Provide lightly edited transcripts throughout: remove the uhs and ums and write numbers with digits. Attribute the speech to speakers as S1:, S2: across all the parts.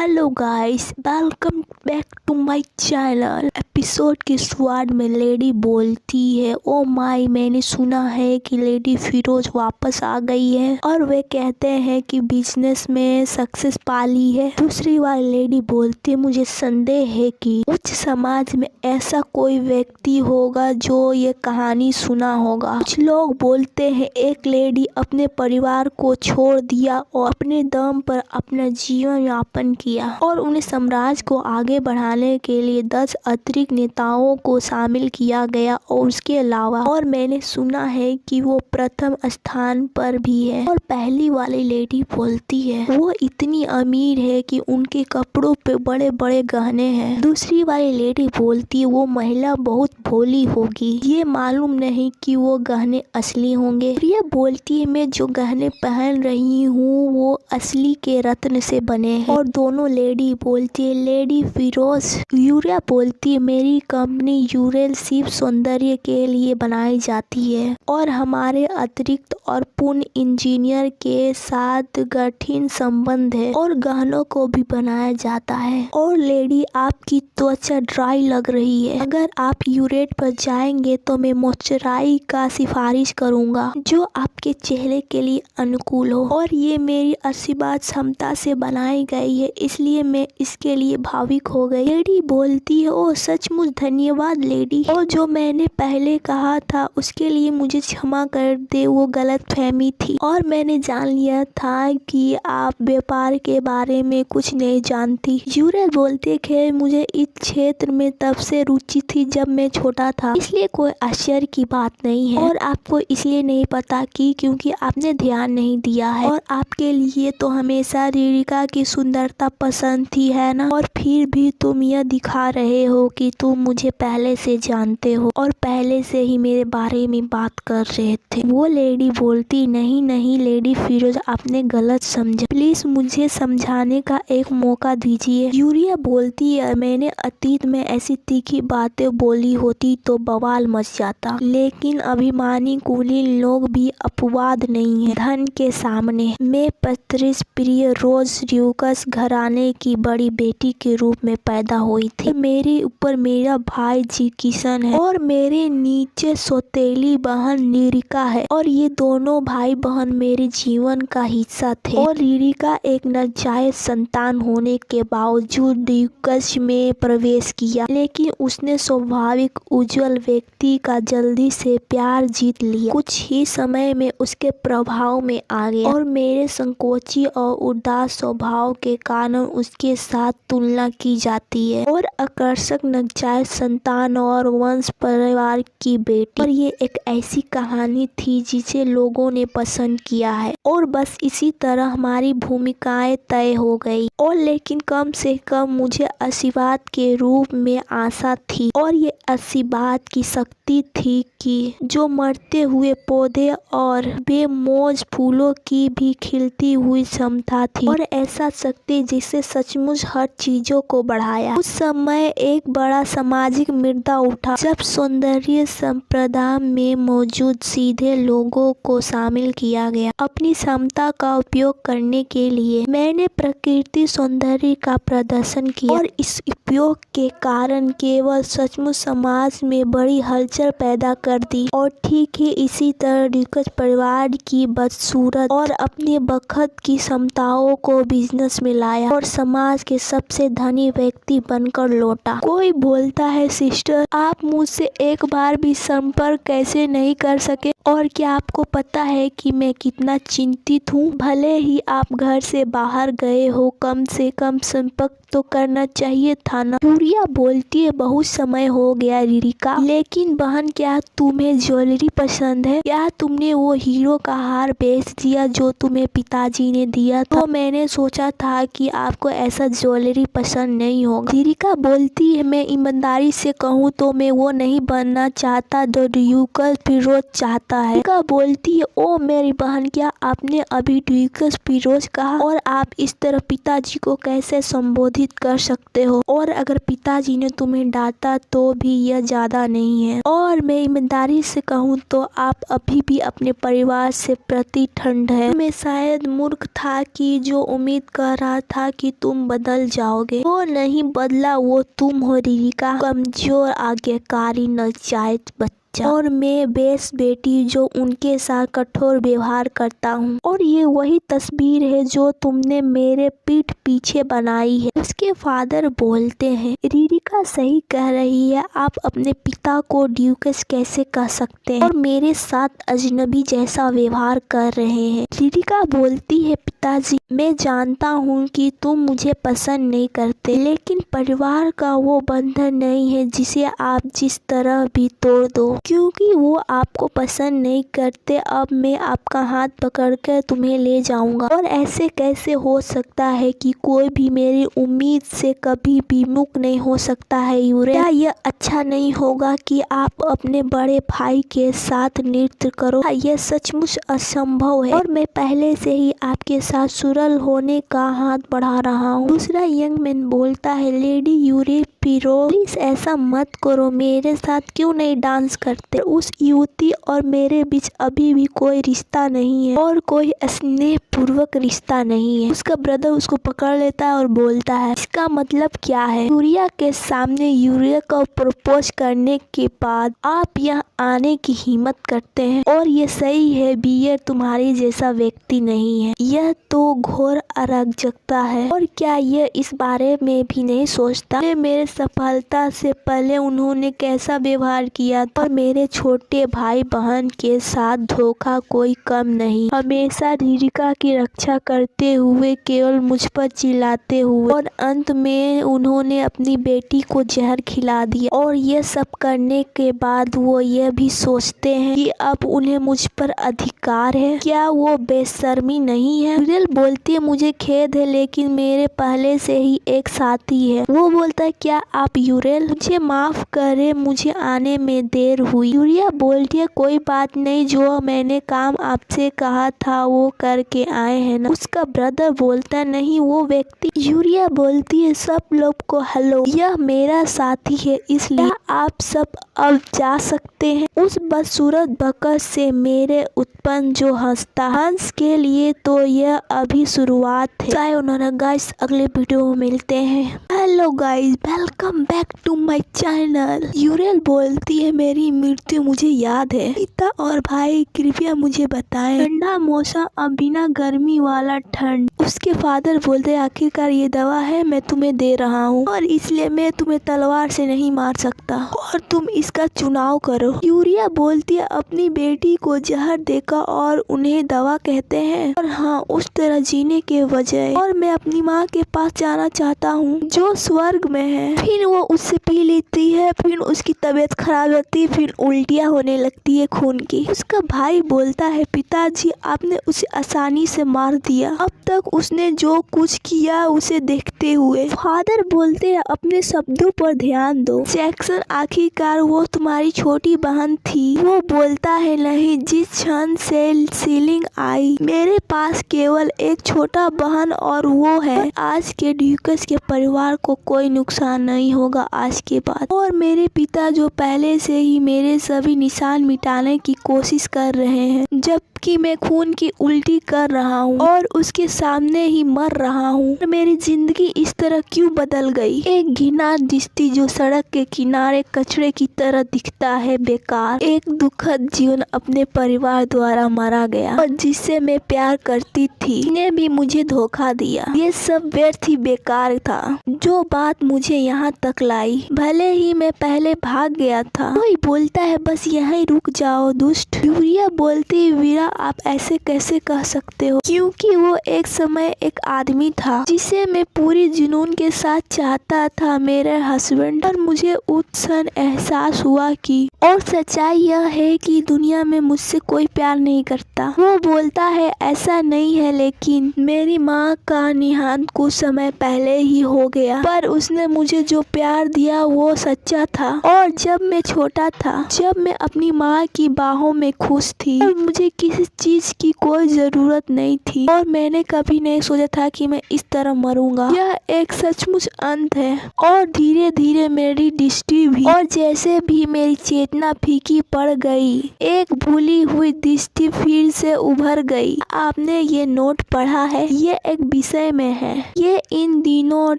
S1: Hello guys, welcome back to my channel. Episode की शुरुआत में लेडी बोलती है, ओ माय, मैंने सुना है कि लेडी फिरोज वापस आ गई है और वे कहते हैं कि बिजनेस में सक्सेस पाली है। दूसरी बार लेडी बोलती है, मुझे संदेह है कि उच्च समाज में ऐसा कोई व्यक्ति होगा जो ये कहानी सुना होगा। कुछ लोग बोलते हैं एक लेडी अपने परिवार को छोड़ दिया और अपने दम पर अपना जीवन यापन किया और उन्हें साम्राज्य को आगे बढ़ाने के लिए 10 अतिरिक्त नेताओं को शामिल किया गया और उसके अलावा और मैंने सुना है कि वो प्रथम स्थान पर भी है। और पहली वाली लेडी बोलती है वो इतनी अमीर है कि उनके कपड़ों पे बड़े बड़े गहने हैं। दूसरी वाली लेडी बोलती है वो महिला बहुत भोली होगी, ये मालूम नहीं कि वो गहने असली होंगे। प्रिया बोलती है मैं जो गहने पहन रही हूँ वो असली के रत्न से बने हैं। और दोनों लेडी बोलती है लेडी फिरोज। यूरिया बोलती है मेरी कंपनी यूरेल सिर्फ सौंदर्य के लिए बनाई जाती है और हमारे अतिरिक्त और पूर्ण इंजीनियर के साथ गठिन संबंध है और गहनों को भी बनाया जाता है। और लेडी आपकी त्वचा ड्राई लग रही है, अगर आप यूरेट पर जाएंगे तो मैं मॉइस्चराइजर का सिफारिश करूंगा जो आपके चेहरे के लिए अनुकूल हो और ये मेरी आशीर्वाद क्षमता से बनाई गई है, इसलिए मैं इसके लिए भावुक हो गई। लेडी बोलती है ओ सचमुच धन्यवाद लेडी, और जो मैंने पहले कहा था उसके लिए मुझे क्षमा कर दे, वो गलतफहमी थी और मैंने जान लिया था कि आप व्यापार के बारे में कुछ नहीं जानती। यूरेल बोलते है मुझे इस क्षेत्र में तब से रुचि थी जब मैं छोटा था, इसलिए कोई आश्चर्य की बात नहीं है और आपको इसलिए नहीं पता कि क्योंकि आपने ध्यान नहीं दिया है और आपके लिए तो हमेशा रिरिका की सुंदरता पसंद थी, है ना? और फिर भी तुम यह दिखा रहे हो कि तुम मुझे पहले से जानते हो और पहले से ही मेरे बारे में बात कर रहे थे। वो लेडी बोलती नहीं नहीं लेडी फिरोज, आपने गलत समझा, प्लीज मुझे समझाने का एक मौका दीजिए। यूरिया बोलती है मैंने अतीत में ऐसी तीखी बातें बोली होती तो बवाल मच जाता, लेकिन अभिमानी कुलीन लोग भी अपवाद नहीं है धन के सामने। मैं पैट्रिस प्रिय रोज ड्यूकस घराने की बड़ी बेटी के रूप में पैदा हुई थी। मेरे ऊपर मेरा भाई जी किशन है और मेरे नीचे सौतेली बहन निरिका है और ये दोनों भाई बहन मेरे जीवन का हिस्सा थे। और निरिका एक नाजायज संतान होने के बावजूद ड्यूकस में प्रवेश किया, लेकिन उसने स्वाभाविक उज्जवल व्यक्ति का जल्दी से प्यार जीत लिया। कुछ ही समय में उसके प्रभाव में आ गया और मेरे संकोची और उदास स्वभाव के कारण उसके साथ तुलना की जाती है और आकर्षक नवजात संतान और वंश परिवार की बेटी। और ये एक ऐसी कहानी थी जिसे लोगों ने पसंद किया है और बस इसी तरह हमारी भूमिकाएं तय हो गई। और लेकिन कम से कम मुझे आशीर्वाद के रूप में आशा थी और ये आशीर्वाद की शक्ति थी कि जो मरते हुए पौधे और बेमौज फूलों की भी खिलती हुई क्षमता थी और ऐसा शक्ति जिससे सचमुच हर चीजों को बढ़ाया। उस समय एक बड़ा सामाजिक मुद्दा उठा जब सौंदर्य संप्रदाय में मौजूद सीधे लोगों को शामिल किया गया अपनी क्षमता का उपयोग करने के लिए। मैंने प्रकृति सौंदर्य का प्रदर्शन किया और इस उपयोग के कारण केवल सचमुच समाज में बड़ी हलचल पैदा कर दी। और ठीक है इसी तरह ड्यूकस परिवार की बदसूरत और अपने बखत की क्षमताओं को बिजनेस में लाया और समाज के सबसे धनी व्यक्ति बनकर लौटा। कोई बोलता है सिस्टर आप मुझसे एक बार भी संपर्क कैसे नहीं कर सके, और क्या आपको पता है कि मैं कितना चिंतित हूँ? भले ही आप घर से बाहर गए हो, कम से कम संपर्क तो करना चाहिए था ना। यूरिया बोलती है बहुत समय हो गया रिरिका, लेकिन बहन क्या तुम्हें ज्वेलरी पसंद है? क्या तुमने वो हीरो का हार बेच दिया जो तुम्हें पिताजी ने दिया था? तो मैंने सोचा था कि आपको ऐसा ज्वेलरी पसंद नहीं होगा। रिरिका बोलती है मैं ईमानदारी से कहूँ तो मैं वो नहीं बनना चाहता जो ड्यूकस फिरोज चाहता जाता है। रिका बोलती है, ओ मेरी बहन, क्या आपने अभी ड्यूकस फिरोज कहा और आप इस तरह पिताजी को कैसे संबोधित कर सकते हो? और अगर पिताजी ने तुम्हें डांटा तो भी यह ज्यादा नहीं है। और मैं ईमानदारी से कहूँ तो आप अभी भी अपने परिवार से प्रति ठंड है। मैं शायद मूर्ख था कि जो उम्मीद कर रहा था कि तुम बदल जाओगे। वो नहीं बदला, वो तुम हो रिका, कमजोर, आज्ञाकारी, नाजायज बच्चा। और मैं बेस बेटी जो उनके साथ कठोर व्यवहार करता हूँ। और ये वही तस्वीर है जो तुमने मेरे पीठ पीछे बनाई है। उसके फादर बोलते हैं, रिका सही कह रही है, आप अपने पिता को ड्यूकस कैसे कह सकते हैं और मेरे साथ अजनबी जैसा व्यवहार कर रहे हैं। रिका बोलती है, पिताजी मैं जानता हूँ कि तुम मुझे पसंद नहीं करते, लेकिन परिवार का वो बंधन नहीं है जिसे आप जिस तरह भी तोड़ दो। क्योंकि वो आपको पसंद नहीं करते, अब मैं आपका हाथ पकड़कर तुम्हें ले जाऊंगा। और ऐसे कैसे हो सकता है कि कोई भी मेरी उम्मीद से कभी भी मुक्त नहीं हो सकता है यूरेल? क्या यह अच्छा नहीं होगा कि आप अपने बड़े भाई के साथ नृत्य करो? यह सचमुच असंभव है और मैं पहले से ही आपके साथ सुरल होने का हाथ बढ़ा रहा हूँ। दूसरा यंग मैन बोलता है, लेडी यूरेल फिरोज प्लीज ऐसा मत करो, मेरे साथ क्यों नहीं डांस करते? उस युवती और मेरे बीच अभी भी कोई रिश्ता नहीं है और कोई स्नेह पूर्वक रिश्ता नहीं है। उसका ब्रदर उसको पकड़ लेता है और बोलता है, इसका मतलब क्या है? यूरिया के सामने यूरिया को प्रपोज करने के बाद आप यहाँ आने की हिम्मत करते हैं और ये सही है, बियर तुम्हारी जैसा व्यक्ति नहीं है। यह तो घोर अराजकता है। और क्या यह इस बारे में भी नहीं सोचता मेरे सफलता से पहले उन्होंने कैसा व्यवहार किया और मेरे छोटे भाई बहन के साथ धोखा कोई कम नहीं, हमेशा रिका की रक्षा करते हुए, केवल मुझ पर चिल्लाते हुए, और अंत में उन्होंने अपनी बेटी को जहर खिला दिया। और यह सब करने के बाद वो यह भी सोचते हैं कि अब उन्हें मुझ पर अधिकार है। क्या वो बेशर्मी नहीं है? यूरेल बोलती है, मुझे खेद है लेकिन मेरे पहले से ही एक साथी है। वो बोलता है, क्या आप यूरेल? मुझे माफ करे, मुझे आने में देर हुई। यूरिया बोलती है, कोई बात नहीं, जो मैंने काम आपसे कहा था वो करके आए हैं ना। उसका ब्रदर बोलता है, नहीं वो व्यक्ति। यूरिया बोलती है, सब लोग को हेलो, यह मेरा साथी है, इसलिए आप सब अब जा सकते हैं। उस बदसूरत बकस से मेरे उत्पन्न जो हंसता, हंस के लिए तो यह अभी शुरुआत है। सायोनारा गाइस, अगले वीडियो में मिलते हैं। Hello guys, welcome back to my channel. यूरेल बोलती है, मेरी मृत्यु मुझे याद है, पिता और भाई कृपया मुझे बताएं, ठंडा मौसम अब बिना गर्मी वाला ठंड। उसके फादर बोलते हैं, आखिरकार ये दवा है, मैं तुम्हें दे रहा हूँ और इसलिए मैं तुम्हें तलवार से नहीं मार सकता और तुम इसका चुनाव करो। यूरिया बोलती है, अपनी बेटी को जहर देकर और उन्हें दवा कहते हैं, और हाँ उस तरह जीने के बजाय, और मैं अपनी माँ के पास जाना चाहता हूँ जो स्वर्ग में है। फिर वो उससे पी लेती है, फिर उसकी तबीयत खराब होती है, फिर उल्टियाँ होने लगती है खून की। उसका भाई बोलता है, पिताजी आपने उसे आसानी से मार दिया, अब तक उसने जो कुछ किया उसे देखते हुए। फादर बोलते हैं, अपने शब्दों पर ध्यान दो जैक्सन, आखिरकार वो तुम्हारी छोटी बहन थी। वो बोलता है, नहीं, जिस क्षण से सीलिंग आई मेरे पास केवल एक छोटा बहन और वो है। आज के ड्यूकस के परिवार को कोई नुकसान नहीं होगा आज के बाद, और मेरे पिता जो पहले से ही मेरे सभी निशान मिटाने की कोशिश कर रहे हैं, जबकि मैं खून की उल्टी कर रहा हूँ और उसके सामने ही मर रहा हूँ। मेरी जिंदगी इस तरह क्यों बदल गई? एक घिना दिश्ती जो सड़क के किनारे कचरे की तरह दिखता है, बेकार। एक दुखद जीवन अपने परिवार द्वारा मारा गया और जिससे मैं प्यार करती थी, ने भी मुझे धोखा दिया। ये सब व्यर्थ ही बेकार था जो बात मुझे यहाँ तक लाई, भले ही मैं पहले भाग गया था। कोई बोलता है, बस यहीं रुक जाओ दुष्ट। यूरिया बोलती, वीरा आप ऐसे कैसे कह सकते हो? क्योंकि वो एक समय एक आदमी था जिसे मैं पूरी जुनून के साथ चाहता था, मेरे हस्बैंड। और मुझे उस क्षण एहसास हुआ कि और सच्चाई यह है कि दुनिया में मुझसे कोई प्यार नहीं करता। वो बोलता है ऐसा नहीं है, लेकिन मेरी माँ का निहांत कुछ समय पहले ही हो गया, पर उसने मुझे जो प्यार दिया वो सच्चा था। और जब मैं छोटा था, जब मैं अपनी माँ की बाहों में खुश थी और मुझे किसी चीज की कोई जरूरत नहीं थी, और मैंने कभी नहीं सोचा था कि मैं इस तरह मरूंगा। यह एक सचमुच अंत है। और धीरे धीरे मेरी दृष्टि भी, और जैसे भी मेरी चेतना फीकी पड़ गई, एक भूली हुई दृष्टि फिर से उभर गई। आपने ये नोट पढ़ा है? ये एक विषय में है। ये इन दिनों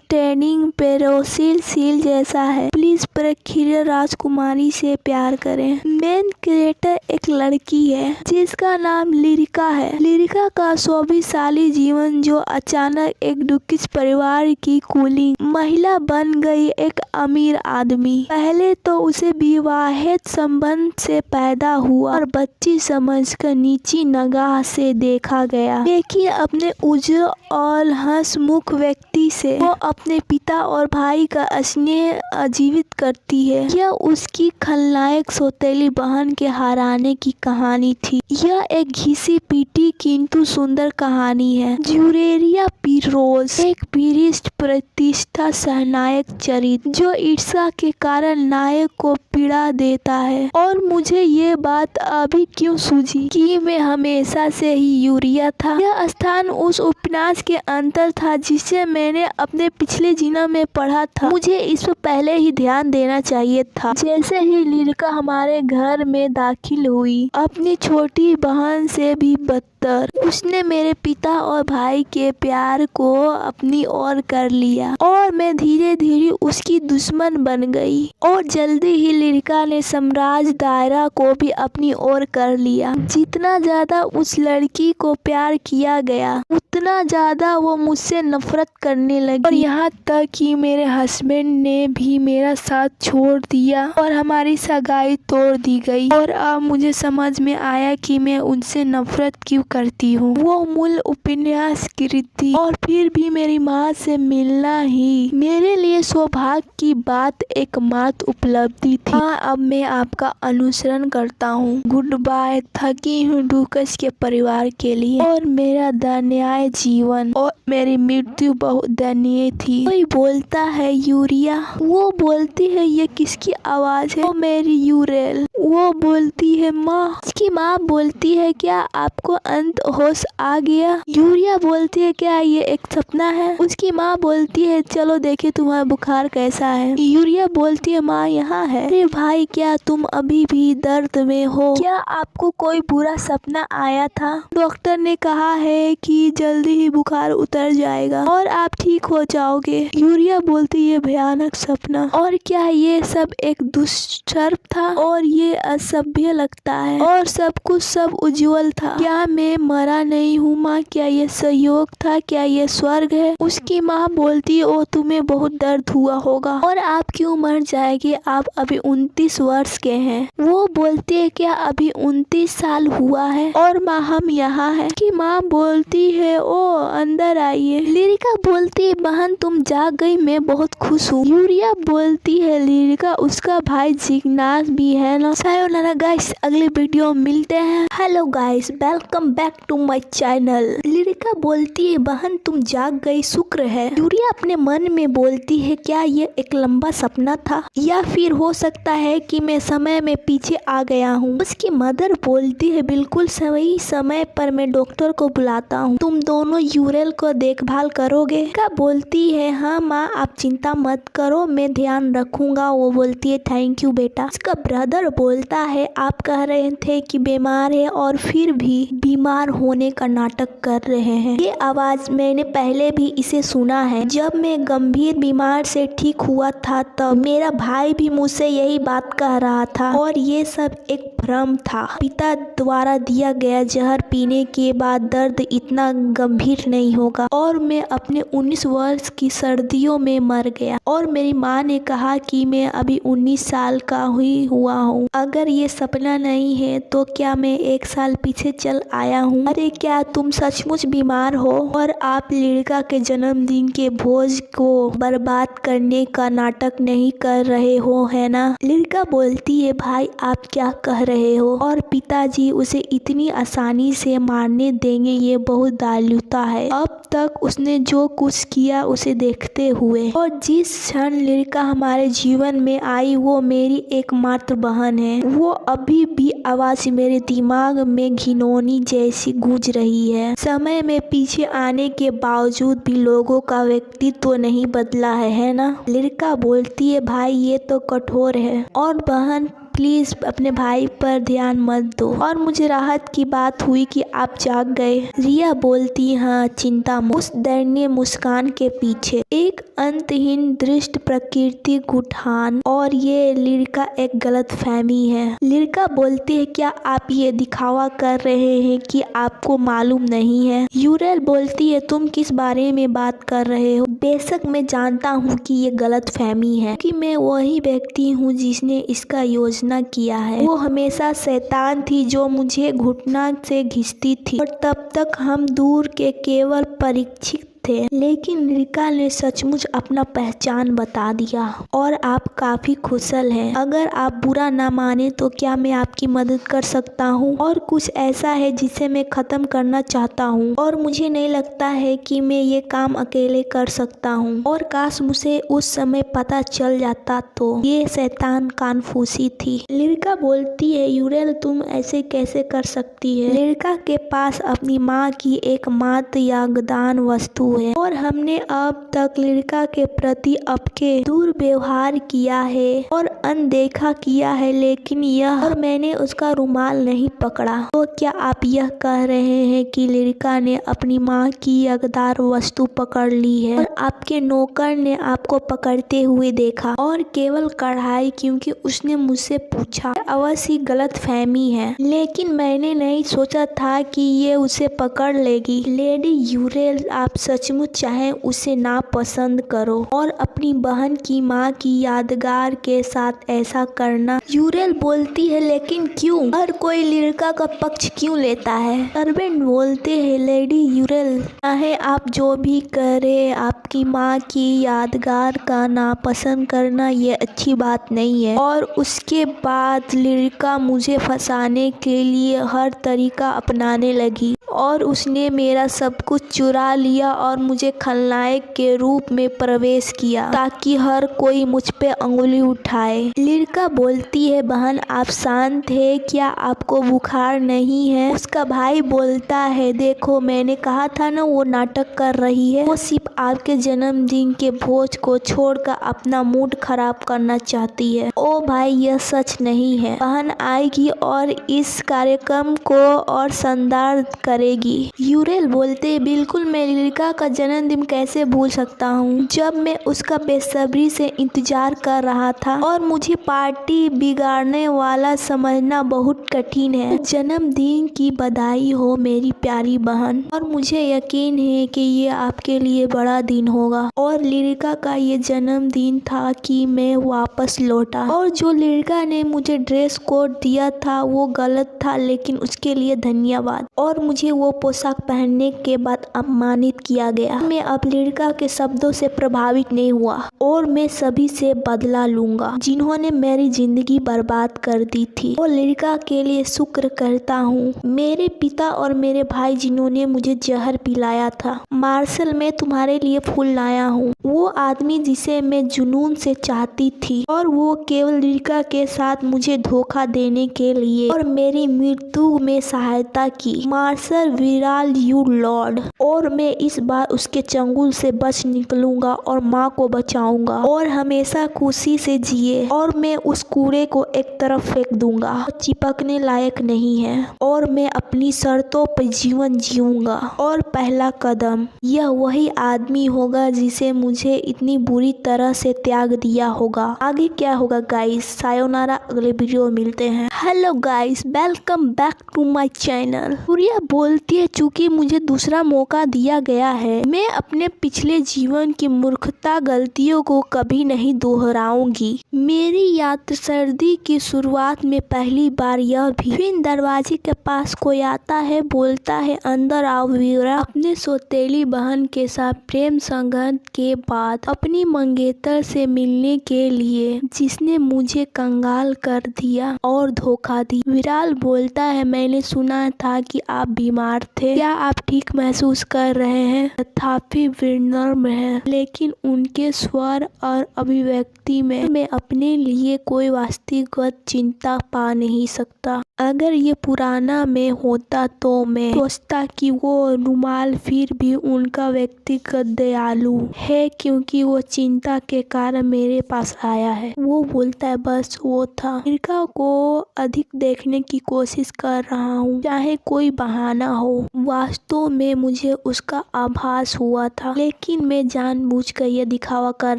S1: ट्रेनिंग पेरोसिल सील जैसा है। प्लीज प्रक्रिया राजकुमारी से प्यार करें। मेन क्रिएटर एक लड़की है जिसका नाम लिरिका है। लिरिका का 24 साली जीवन जो अचानक एक दुखित परिवार की कुलीन महिला बन गई एक अमीर आदमी। पहले तो उसे विवाहित संबंध से पैदा हुआ और बच्ची समझकर नीची निगाह से देखा गया, लेकिन अपने उज्ज्वल और हंसमुख व्यक्ति से वो अपने पिता और भाई का स्नेह आजीवित करती है। यह उसकी खलनायक सौतेली बहन के हराने की कहानी थी। यह एक घिसी पीटी किंतु सुंदर कहानी है। ज्यूरेरिया पिरोज एक वरिष्ठ प्रतिष्ठा सहनायक चरित्र जो ईर्ष्या के कारण नायक को पीड़ा देता है। और मुझे ये बात अभी क्यों सूझी कि मैं हमेशा से ही यूरिया था। यह स्थान उस उपन्यास के अंतर था जिसे मैंने अपने पिछले जीवन में पढ़ा था। मुझे इस पर पहले ही ध्यान देना चाहिए था। जैसे ही लिरिका हमारे घर में दाखिल हुई, अपनी छोटी बहन से भी बदतर, उसने मेरे पिता और भाई के प्यार को अपनी ओर कर लिया और मैं धीरे धीरे उसकी दुश्मन बन गई। और जल्दी ही लिरिका ने साम्राज्य दायरा को भी अपनी ओर कर लिया। जितना ज्यादा उस लड़की को प्यार किया गया, उतना ज्यादा वो मुझसे नफरत करने लगी। और यहाँ तक कि मेरे हस्बैंड ने भी मेरा साथ छोड़ दिया और हमारी सगाई तोड़ दी गई। और अब मुझे समझ में आया कि मैं उनसे नफरत क्यों करती हूँ। वो मूल उपन्यास कृति और फिर भी मेरी माँ से मिलना ही मेरे लिए सौभाग्य की बात एकमात्र उपलब्धि थी। हाँ, अब मैं आपका अनुसरण करता हूँ। Good bye. थकी हूँ डूकस के परिवार के लिए, और मेरा दयनीय जीवन और मेरी मृत्यु बहुत दयनीय थी। कोई बोलता है यूरिया, वो बोलती है ये किसकी आवाज है? वो मेरी यूरेल। वो बोलती है माँ। उसकी माँ बोलती है क्या आपको अंत होश आ गया? यूरिया बोलती है क्या ये एक सपना है? उसकी माँ बोलती है चलो देखे तुम्हारा बुखार कैसा है। यूरिया बोलती है माँ यहाँ है। अरे भाई क्या तुम अभी भी दर्द में हो? क्या आपको कोई बुरा सपना आया था? डॉक्टर ने कहा है कि जल्दी ही बुखार उतर जाएगा और आप ठीक हो जाओगे। यूरिया बोलती है भयानक सपना। और क्या ये सब एक दुष्सर्प था? और ये असभ्य लगता है और सब कुछ सब उज्जवल था। क्या मैं मरा नहीं हूँ माँ? क्या ये सहयोग था? क्या ये स्वर्ग है? उसकी माँ बोलती है ओ तुम्हें बहुत दर्द हुआ होगा और आप क्यों मर जाएगी? आप अभी 29 वर्ष के हैं। वो बोलती है क्या अभी 29 साल हुआ है? और माँ हम यहाँ हैं। कि माँ बोलती है ओ अंदर आइए। लिरिका बोलती है बहन तुम जाग गई, मैं बहुत खुश हूँ। यूरिया बोलती है लिरिका उसका भाई जिग्नास भी है ना। सायोनारा गाइस, अगले वीडियो में मिलते हैं। Hello guys, welcome back to my channel. Lyrica बोलती है बहन तुम जाग गई, शुक्र है। यूरिया अपने मन में बोलती है क्या ये एक लंबा सपना था या फिर हो सकता है कि मैं समय में पीछे आ गया हूँ। उसकी मदर बोलती है बिल्कुल सही समय पर मैं डॉक्टर को बुलाता हूँ, तुम दोनों यूरेल को देखभाल करोगे? का बोलती है हाँ माँ आप चिंता मत करो, मैं ध्यान रखूंगा। वो बोलती है थैंक यू बेटा। उसका ब्रदर बोलता है आप कह रहे थे कि बीमार है और फिर भी बीमार होने का नाटक कर रहे हैं। ये आवाज मैंने पहले भी इसे सुना है। जब मैं गंभीर बीमार से ठीक हुआ था तब मेरा भाई भी मुझसे यही बात कह रहा था और ये सब एक भ्रम था। पिता द्वारा दिया गया जहर पीने के बाद दर्द इतना गंभीर नहीं होगा। और मैं अपने 19 वर्ष की सर्दियों में मर गया और मेरी माँ ने कहा कि मैं अभी 19 साल का हुआ हूँ। अगर ये सपना नहीं है तो क्या मैं 1 साल पीछे चल आया हूँ? अरे क्या तुम सचमुच बीमार हो और आप लड़का के जन्मदिन के भोज को बर्बाद करने का नाटक नहीं कर रहे हो, है ना? लड़का बोलती है, भाई आप क्या कह रहे हो? और पिताजी उसे इतनी आसानी से मारने देंगे, ये बहुत दालुता है। अब तक उसने जो कुछ किया उसे देखते हुए, और जिस क्षण लड़का हमारे जीवन में आई वो मेरी एकमात्र बहन है। वो अभी भी आवाज मेरे दिमाग में घिनौनी जैसी गूंज रही है। समय में पीछे आने के बावजूद भी लोगों का व्यक्तित्व नहीं बदला है ना? लड़का बोलती है, भाई ये तो कठोर है। और बहन प्लीज अपने भाई पर ध्यान मत दो। और मुझे राहत की बात हुई कि आप जाग गए। रिया बोलती, हाँ चिंता मत। उस दयनीय मुस्कान के पीछे एक अंतहीन दृष्ट प्रकृति गुठान और ये लड़का एक गलत फहमी है। लड़का बोलती है, क्या आप ये दिखावा कर रहे हैं कि आपको मालूम नहीं है? यूरेल बोलती है, तुम किस बारे में बात कर रहे हो? बेशक मैं जानता हूँ कि ये गलत फहमी है कि मैं वही व्यक्ति हूँ जिसने इसका योजना किया है। वो हमेशा शैतान थी जो मुझे घुटना से घिसती थी, और तब तक हम दूर के केवल परीक्षित थे। लेकिन रिका ने सचमुच अपना पहचान बता दिया और आप काफी कुशल हैं। अगर आप बुरा ना माने तो क्या मैं आपकी मदद कर सकता हूँ? और कुछ ऐसा है जिसे मैं खत्म करना चाहता हूँ, और मुझे नहीं लगता है कि मैं ये काम अकेले कर सकता हूँ। और काश मुझे उस समय पता चल जाता तो। ये शैतान कानफूसी थी। लड़का बोलती है, यूरेल तुम ऐसे कैसे कर सकती है? लड़का के पास अपनी माँ की एकमात्र यागदान वस्तु है, और हमने अब तक लड़का के प्रति अपके दुर्व्यवहार किया है और अनदेखा किया है, लेकिन यह और मैंने उसका रुमाल नहीं पकड़ा। तो क्या आप यह कह रहे हैं कि लड़का ने अपनी माँ की यागदार वस्तु पकड़ ली है और आपके नौकर ने आपको पकड़ते हुए देखा, और केवल कढ़ाई क्योंकि उसने मुझसे पूछा? अवश्य गलत फहमी है, लेकिन मैंने नहीं सोचा था कि ये उसे पकड़ लेगी। लेडी यूरेल आप सचमुच चाहे उसे ना पसंद करो और अपनी बहन की माँ की यादगार के साथ ऐसा करना। यूरेल बोलती है, लेकिन क्यों? हर कोई लड़का का पक्ष क्यों लेता है? सर्वेंट बोलते हैं, लेडी यूरेल चाहे आप जो भी करे, आपकी माँ की यादगार का नापसंद करना ये अच्छी बात नहीं है। और उसके बाद लड़का मुझे फंसाने के लिए हर तरीका अपनाने लगी, और उसने मेरा सब कुछ चुरा लिया और मुझे खलनायक के रूप में प्रवेश किया ताकि हर कोई मुझ पे अंगुली उठाए। लड़का बोलती है, बहन आप शांत है क्या? आपको बुखार नहीं है? उसका भाई बोलता है, देखो मैंने कहा था ना वो नाटक कर रही है। वो सिर्फ आपके जन्मदिन के भोज को छोड़कर अपना मूड खराब करना चाहती है। ओ भाई यह सच नहीं है। बहन आएगी और इस कार्यक्रम को और शानदार करेगी। यूरेल बोलते, बिल्कुल मैं लड़का का जन्मदिन कैसे भूल सकता हूँ, जब मैं उसका बेसब्री से इंतजार कर रहा था, और मुझे पार्टी बिगाड़ने वाला समझना बहुत कठिन है। जन्मदिन की बधाई हो मेरी प्यारी बहन, और मुझे यकीन है कि ये आपके लिए बड़ा दिन होगा। और लड़का का ये जन्मदिन था कि मैं वापस लौटा, और जो लड़का ने मुझे ड्रेस कोड दिया था वो गलत था, लेकिन उसके लिए धन्यवाद। और मुझे वो पोशाक पहनने के बाद अपमानित किया गया। मैं अब लड़का के शब्दों से प्रभावित नहीं हुआ, और मैं सभी से बदला लूंगा जिन्होंने मेरी जिंदगी बर्बाद कर दी थी। वो लड़का के लिए शुक्र करता हूँ, मेरे पिता और मेरे भाई जिन्होंने मुझे जहर पिलाया था। मार्शल मैं तुम्हारे लिए फूल लाया हूँ, वो आदमी जिसे मैं जुनून से चाहती थी, और वो केवल लड़का के साथ मुझे धोखा देने के लिए और मेरी मृत्यु में सहायता की। मार्शल विराल यू लॉर्ड, और मैं इस बार उसके चंगुल से बच निकलूंगा और माँ को बचाऊंगा, और हमेशा खुशी से जिए। और मैं उस कूड़े को एक तरफ फेंक दूंगा, चिपकने लायक नहीं है, और मैं अपनी शर्तों पर जीवन जीऊंगा। और पहला कदम यह वही आदमी होगा जिसे मुझे इतनी बुरी तरह से त्याग दिया होगा। आगे क्या होगा गाइस, सायोनारा, अगले वीडियो में मिलते हैं। Hello guys, welcome back to my channel. Surya बोलती है, चूंकि मुझे दूसरा मौका दिया गया है है। मैं अपने पिछले जीवन की मूर्खता गलतियों को कभी नहीं दोहराऊंगी। मेरी याद सर्दी की शुरुआत में पहली बार यह भी। फिर दरवाजे के पास कोई आता है, बोलता है अंदर आओ वीरा। अपने सौतेली बहन के साथ प्रेम संबंध के बाद अपनी मंगेतर से मिलने के लिए, जिसने मुझे कंगाल कर दिया और धोखा दी। विराल बोलता है मैंने सुना था कि आप बीमार थे, क्या आप ठीक महसूस कर रहे हैं? तथापि विनम्र है, लेकिन उनके स्वर और अभिव्यक्ति में मैं अपने लिए कोई वास्तविक चिंता पा नहीं सकता। अगर ये पुराना मैं होता तो मैं सोचता कि वो रुमाल फिर भी उनका व्यक्तिगत दयालु है, क्योंकि वो चिंता के कारण मेरे पास आया है। वो बोलता है बस वो था। रिका को अधिक देखने की कोशिश कर रहा हूँ, चाहे कोई बहाना हो। वास्तव में मुझे उसका आभास हुआ था, लेकिन मैं जानबूझकर यह दिखावा कर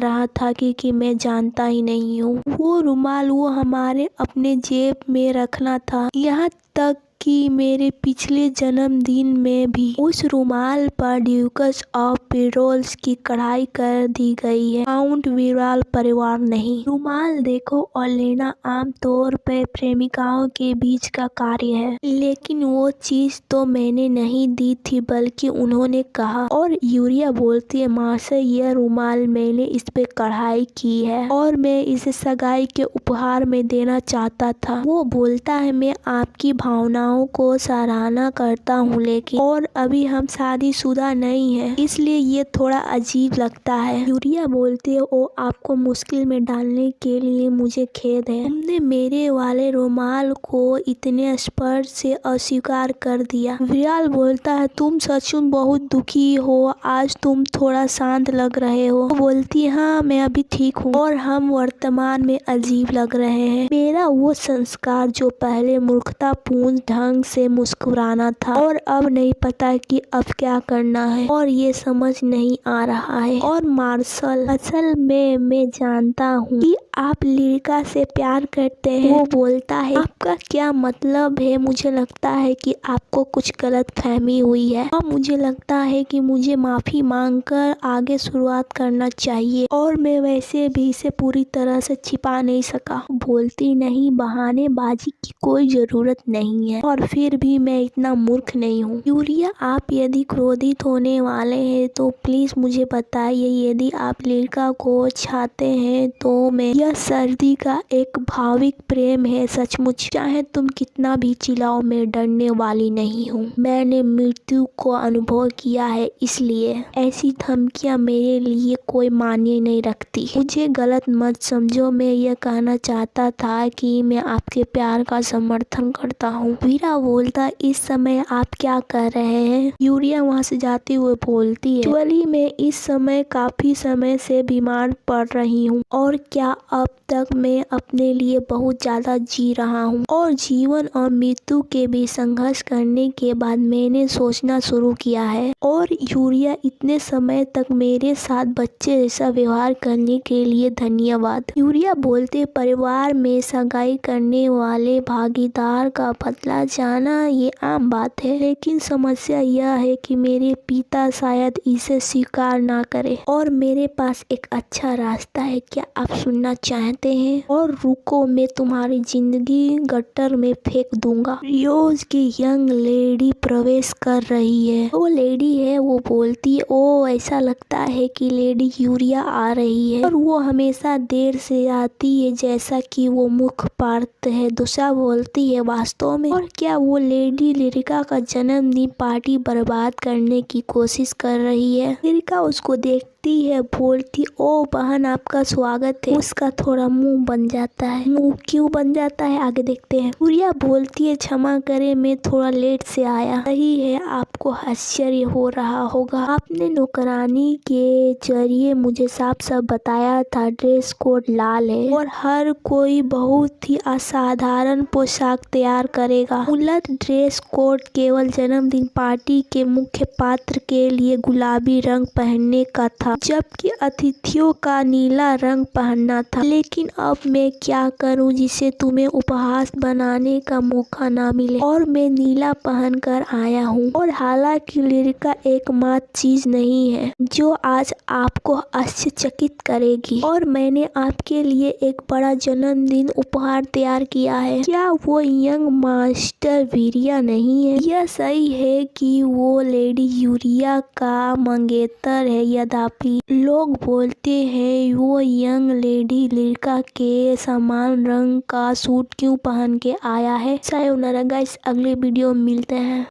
S1: रहा था कि मैं जानता ही नहीं हूँ। वो रुमाल वो हमारे अपने जेब में रखना था, यहाँ तक कि मेरे पिछले जन्मदिन में भी उस रुमाल पर ड्यूक्स ऑफ पिरोल्स की कढ़ाई कर दी गई है। काउंट विराल परिवार नहीं। रुमाल देखो और लेना आम तौर पर प्रेमिकाओं के बीच का कार्य है, लेकिन वो चीज तो मैंने नहीं दी थी, बल्कि उन्होंने कहा। और यूरिया बोलती है मास्टर यह रुमाल मैंने इस पे कढ़ाई की है और मैं इसे सगाई के उपहार में देना चाहता था। वो बोलता है मैं आपकी भावनाओं को सराहना करता हूँ, लेकिन और अभी हम शादीशुदा नहीं है, इसलिए ये थोड़ा अजीब लगता है। यूरिया बोलती है ओ आपको मुश्किल में डालने के लिए मुझे खेद है। तुमने मेरे वाले रुमाल को इतने स्पर्श से अस्वीकार कर दिया। विराल बोलता है तुम सचमुच बहुत दुखी हो, आज तुम थोड़ा शांत लग रहे हो। बोलती है हाँ मैं अभी ठीक हूँ और हम वर्तमान में अजीब लग रहे हैं। मेरा वो संस्कार जो पहले मूर्खतापूर्ण ढंग से मुस्कुराना था और अब नहीं पता कि अब क्या करना है और ये समझ नहीं आ रहा है। और मार्शल असल में मैं जानता हूँ कि आप लिरिका से प्यार करते हैं। वो बोलता है आपका क्या मतलब है? मुझे लगता है कि आपको कुछ गलत फहमी हुई है और मुझे लगता है कि मुझे माफी मांगकर आगे शुरुआत करना चाहिए, और मैं वैसे भी इसे पूरी तरह से छिपा नहीं सका। बोलती नहीं बहानेबाजी की कोई जरूरत नहीं है और फिर भी मैं इतना मूर्ख नहीं हूँ। यूरिया आप यदि क्रोधित होने वाले हैं तो प्लीज मुझे बताइए। यदि आप लिरिका को चाहते हैं तो मैं यह सर्दी का एक भाविक प्रेम है सचमुच। चाहे तुम कितना भी चिल्लाओ मैं डरने वाली नहीं हूँ। मैंने मृत्यु को अनुभव किया है, इसलिए ऐसी धमकियाँ मेरे लिए कोई मायने नहीं रखती। मुझे गलत मत समझो, मैं यह कहना चाहता था कि मैं आपके प्यार का समर्थन करता हूँ। वीरा बोलता इस समय आप क्या कर रहे हैं? यूरिया वहाँ से जाते हुए बोलती है एक्चुअली मैं इस समय काफी समय से बीमार पड़ रही हूँ और क्या अब तक मैं अपने लिए बहुत ज्यादा जी रहा हूँ और जीवन और मृत्यु के बीच संघर्ष करने के बाद मैंने सोचना शुरू किया है। और यूरिया इतने समय तक मेरे साथ बच्चे जैसा व्यवहार करने के लिए धन्यवाद। यूरिया बोलते परिवार में सगाई करने वाले भागीदार का बदला जाना ये आम बात है, लेकिन समस्या यह है कि मेरे पिता शायद इसे स्वीकार ना करे और मेरे पास एक अच्छा रास्ता है। क्या आप सुनना चाहते हैं? और रुको मैं तुम्हारी जिंदगी गटर में फेंक दूंगा। रियोज की यंग लेडी प्रवेश कर रही है। वो लेडी है, वो बोलती है ओ ऐसा लगता है कि लेडी यूरिया आ रही है और वो हमेशा देर से आती है जैसा कि वो मुख पात्र है। दूसरा बोलती है वास्तव में, और क्या वो लेडी लिरिका का जन्मदिन पार्टी बर्बाद करने की कोशिश कर रही है? लिरिका उसको देखती है, बोलती ओ बहन आपका स्वागत है। उसका थोड़ा मुंह बन जाता है। मुंह क्यों बन जाता है आगे देखते हैं। यूरिया बोलती है क्षमा करे मैं थोड़ा लेट से आया। सही है, आपको आश्चर्य हो रहा होगा, आपने नौकरानी के जरिए मुझे साफ साफ बताया था ड्रेस कोड लाल है और हर कोई बहुत ही असाधारण पोशाक तैयार करेगा। उलट ड्रेस कोड केवल जन्मदिन पार्टी के मुख्य पात्र के लिए गुलाबी रंग पहनने का था। जबकि अतिथियों का नीला रंग पहनना था। लेकिन अब मैं क्या करूं जिसे तुम्हें उपहास बनाने का मौका ना मिले, और मैं नीला पहन कर आया हूँ। और हालांकि लिरिका एकमात्र चीज नहीं है जो आज आपको आश्चर्यचकित करेगी, और मैंने आपके लिए एक बड़ा जन्मदिन उपहार तैयार किया है। क्या वो यंग मास्टर वीरिया नहीं है? यह सही है कि वो लेडी यूरिया का मंगेतर है, यद्यपि लोग बोलते हैं वो यंग लेडी लिरिका के समान रंग का सूट क्यों पहन के आया है। सायोनारा गाइस, अगले वीडियो में मिलते हैं।